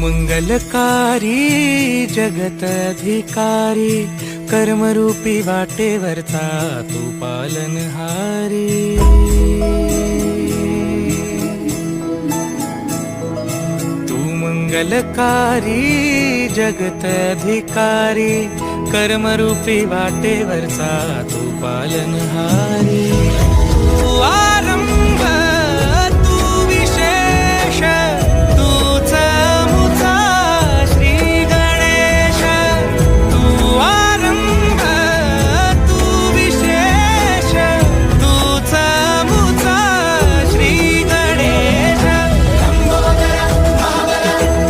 मंगलकारी जगत अधिकारी, कर्मरूपी वाटेवरचा तू पालनहारी। तू मंगलकारी जगत अधिकारी, कर्मरूपी वाटेवरचा तू पालनहारी। तू आरंभ